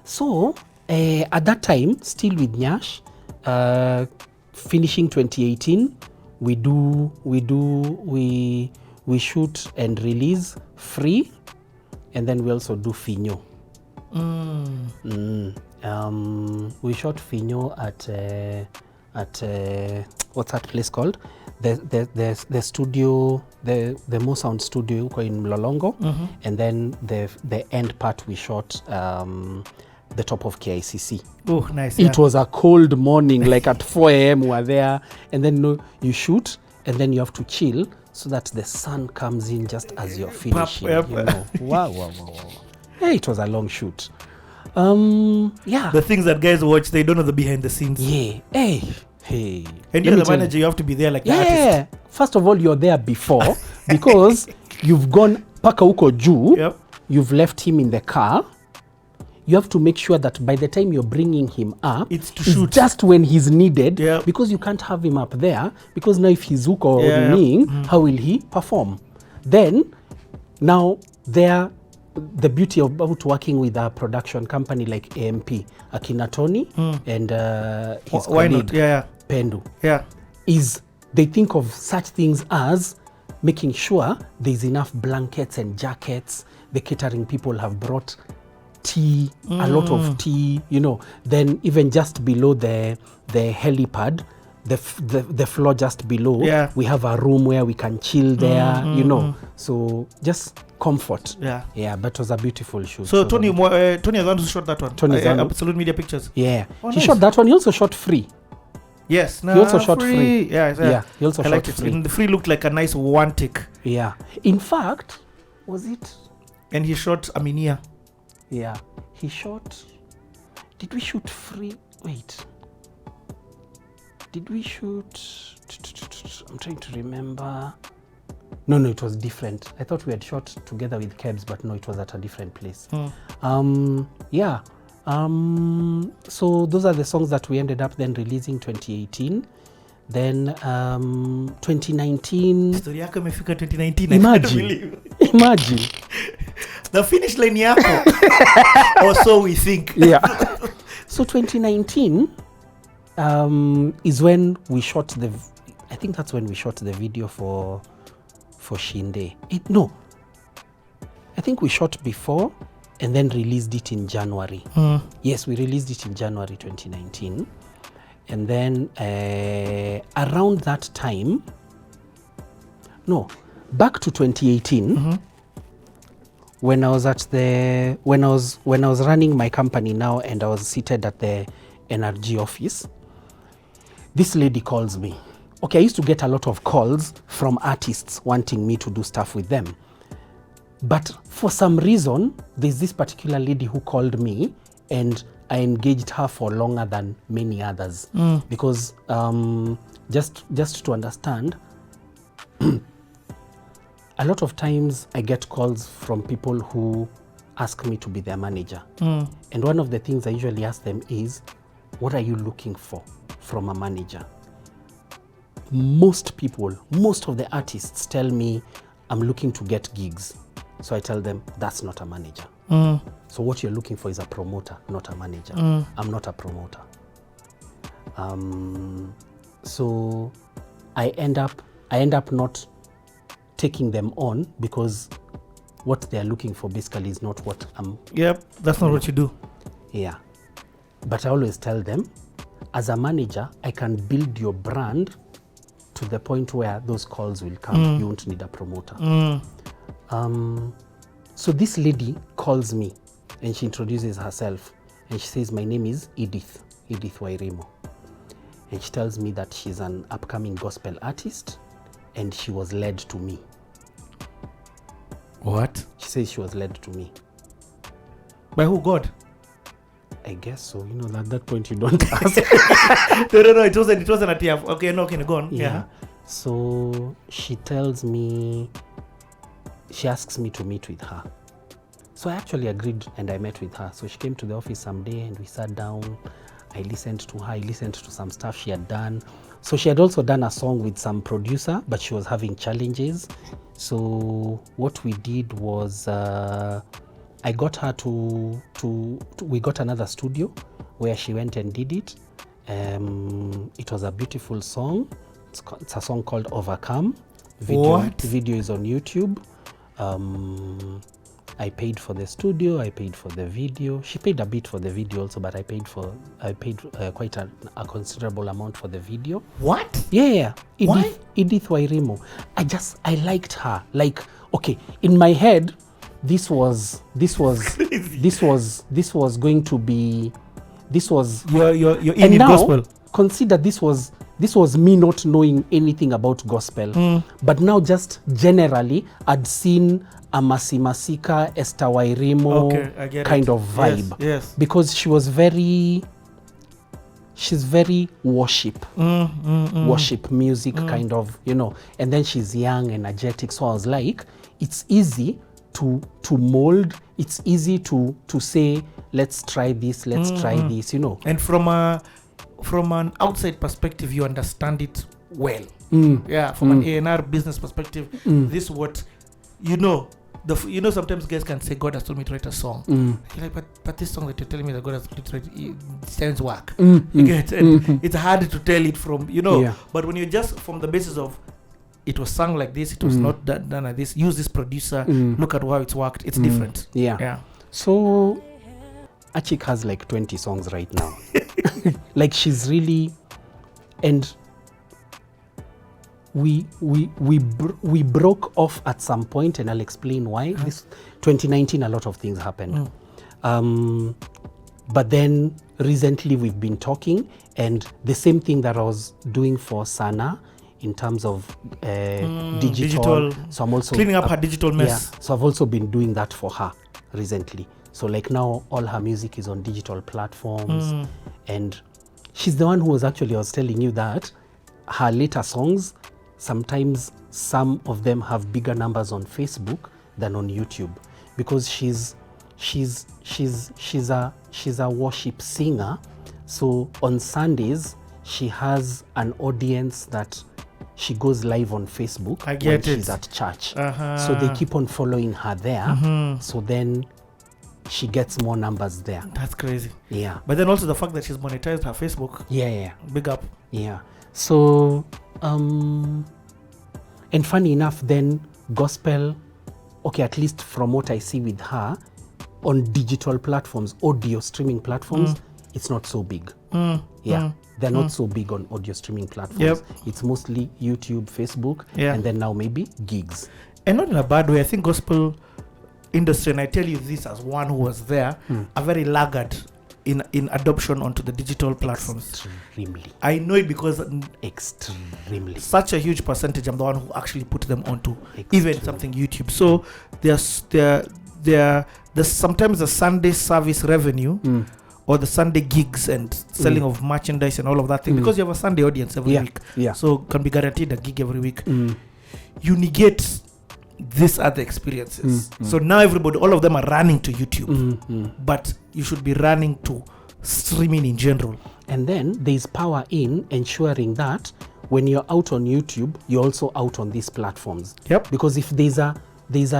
So at that time, still with Nyash, finishing 2018, we shoot and release Free, and then we also do Finyo. We shot Finyo at what's that place called? The studio, the Mo Sound studio in Mlolongo, and then the end part we shot the top of KICC. Oh, nice. It was a cold morning, like at 4 a.m. we were there, and then you shoot, and then you have to chill so that the sun comes in just as you're finishing. Yep. You know. Wow. Hey, it was a long shoot. Yeah. The things that guys watch, they don't know the behind the scenes. Yeah. Hey. And you're the manager, you have to be there like the artist. Yeah. First of all, you're there before because you've gone paka uko juu. Yep. You've left him in the car. You have to make sure that by the time you're bringing him up, it's to shoot just when he's needed. Yep. Because you can't have him up there, because now if he's uko or how will he perform? Then, now the beauty about working with a production company like AMP, Akina Tony and his colleague Pendu, is they think of such things as making sure there's enough blankets and jackets. The catering people have brought tea, a lot of tea, you know. Then even just below the helipad, the floor just below, we have a room where we can chill there, you know. So just comfort. But it was a beautiful shoot. So Tony has also shot that one. Tony Absolute Media Pictures. He shot that one. He also shot Free. Yes, he also shot Free. Yeah. He also shot Free. And the Free looked like a nice one take. Yeah. In fact, was it? And he shot Aminia. Yeah. He shot. Did we shoot Free? Wait. Did we shoot? I'm trying to remember. No, it was different. I thought we had shot together with Kebs, but no, it was at a different place. So those are the songs that we ended up then releasing 2018. Then 2019. Story yako imefika 2019. Imagine. The finish line yako. Or so we think. Yeah. So 2019 is when we shot I think that's when we shot the video for Shinde. I think we shot before and then released it in January. Yes, we released it in January 2019. And then around that time, back to 2018, when I was running my company now and I was seated at the NRG office, this lady calls me. Okay, I used to get a lot of calls from artists wanting me to do stuff with them. But for some reason, there's this particular lady who called me and I engaged her for longer than many others. Because just to understand, a lot of times I get calls from people who ask me to be their manager. And one of the things I usually ask them is, what are you looking for from a manager? Most of the artists tell me, I'm looking to get gigs. So I tell them, that's not a manager. So what you're looking for is a promoter, not a manager. I'm not a promoter. So I end up not taking them on because what they're looking for basically is not what I'm... Yep, that's not what you do. Yeah. But I always tell them, as a manager, I can build your brand to the point where those calls will come. You won't need a promoter. So this lady calls me and she introduces herself and she says, my name is Edith Wairimo. And she tells me that she's an upcoming gospel artist and she was led to me. What? She says she was led to me. By who? God? I guess so. You know, at that point you don't ask. No, it wasn't a TF. Okay, go on. Yeah. So she tells me, she asks me to meet with her. So I actually agreed and I met with her. So she came to the office someday and we sat down. I listened to her. I listened to some stuff she had done. So she had also done a song with some producer, but she was having challenges. So what we did was I got her to we got another studio where she went and did it. It was a beautiful song. It's a song called Overcome. Video is on YouTube. I paid for the studio, I paid for the video. She paid a bit for the video also, but I paid quite a considerable amount for the video. What? Yeah. Edith Wairimo. I liked her. Like, okay, in my head, this was going to be, this was you're in and it now, gospel. Consider this was me not knowing anything about gospel, but now just generally I'd seen a Masi Masika, Esther Wairimo kind of vibe. Yes. Because she's very worship music kind of, and then she's young, energetic. So I was like, it's easy to mold. It's easy to say, let's try this, try this, And from an outside perspective, you understand it well. Yeah, from an A&R business perspective, this is what sometimes guys can say, God has told me to write a song. You're like, but this song that you're telling me that God has told me to write, it sounds work. You get it? And it's hard to tell it from, but when you're just from the basis of it was sung like this, it was not done like this, use this producer, look at how it's worked, it's different. Yeah. So Achik has like 20 songs right now. Like, she's really, and we broke off at some point, and I'll explain why. This 2019, a lot of things happened. But then recently we've been talking, and the same thing that I was doing for Sana in terms of digital. So I'm also cleaning up her digital mess. Yeah, so I've also been doing that for her recently. So like now all her music is on digital platforms, and she's the one who was actually, I was telling you that her later songs, sometimes some of them have bigger numbers on Facebook than on YouTube, because she's a worship singer. So on Sundays she has an audience that she goes live on Facebook when she's at church. So they keep on following her there. So then she gets more numbers there. That's crazy. Yeah. But then also the fact that she's monetized her Facebook. Yeah. Big up. Yeah. So, and funny enough, then gospel, okay, at least from what I see with her, on digital platforms, audio streaming platforms, it's not so big. They're not so big on audio streaming platforms. It's mostly YouTube, Facebook, and then now maybe gigs. And not in a bad way. I think gospel industry, and I tell you this as one who was there, are very laggard in adoption onto the digital platforms. Extremely. I know it because extremely. Such a huge percentage, I'm the one who actually put them onto even something YouTube. So there's sometimes the Sunday service revenue or the Sunday gigs and selling of merchandise and all of that thing, because you have a Sunday audience every week. So can be guaranteed a gig every week. You negate these other experiences. So now all of them are running to YouTube, but you should be running to streaming in general. And then there's power in ensuring that when you're out on YouTube, you're also out on these platforms. Because if there's a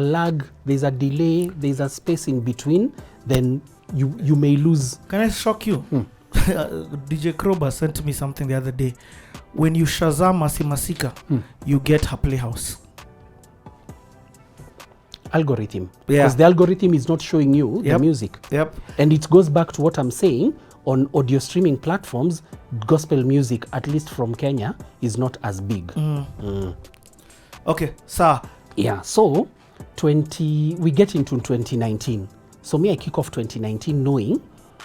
lag, there's a delay, there's a space in between, then you may lose. Can I shock you? DJ Krober sent me something the other day. When you Shazam Masi Masika, you get her Playhouse algorithm, because the algorithm is not showing you the music. And it goes back to what I'm saying, on audio streaming platforms, gospel music, at least from Kenya, is not as big. Okay, sir. Yeah, so we get into 2019. So me, I kick off 2019 knowing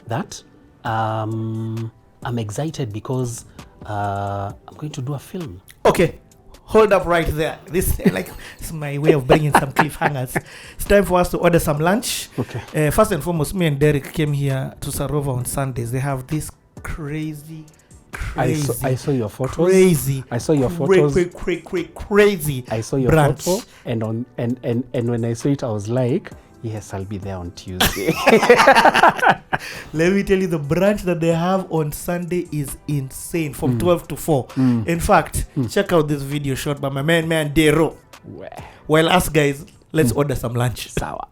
that I'm excited because I'm going to do a film. Okay. Hold up right there. This is my way of bringing some cliffhangers. It's time for us to order some lunch. Okay. First and foremost, me and Derek came here to Sarova on Sundays. They have this crazy. I saw your photos. Crazy. I saw your photos. Crazy. I saw your branch. photo, and when I saw it, I was like, yes, I'll be there on Tuesday. Let me tell you, the brunch that they have on Sunday is insane, from 12 to 4. In fact, check out this video shot by my man Dero. While us guys, let's order some lunch. Sawa.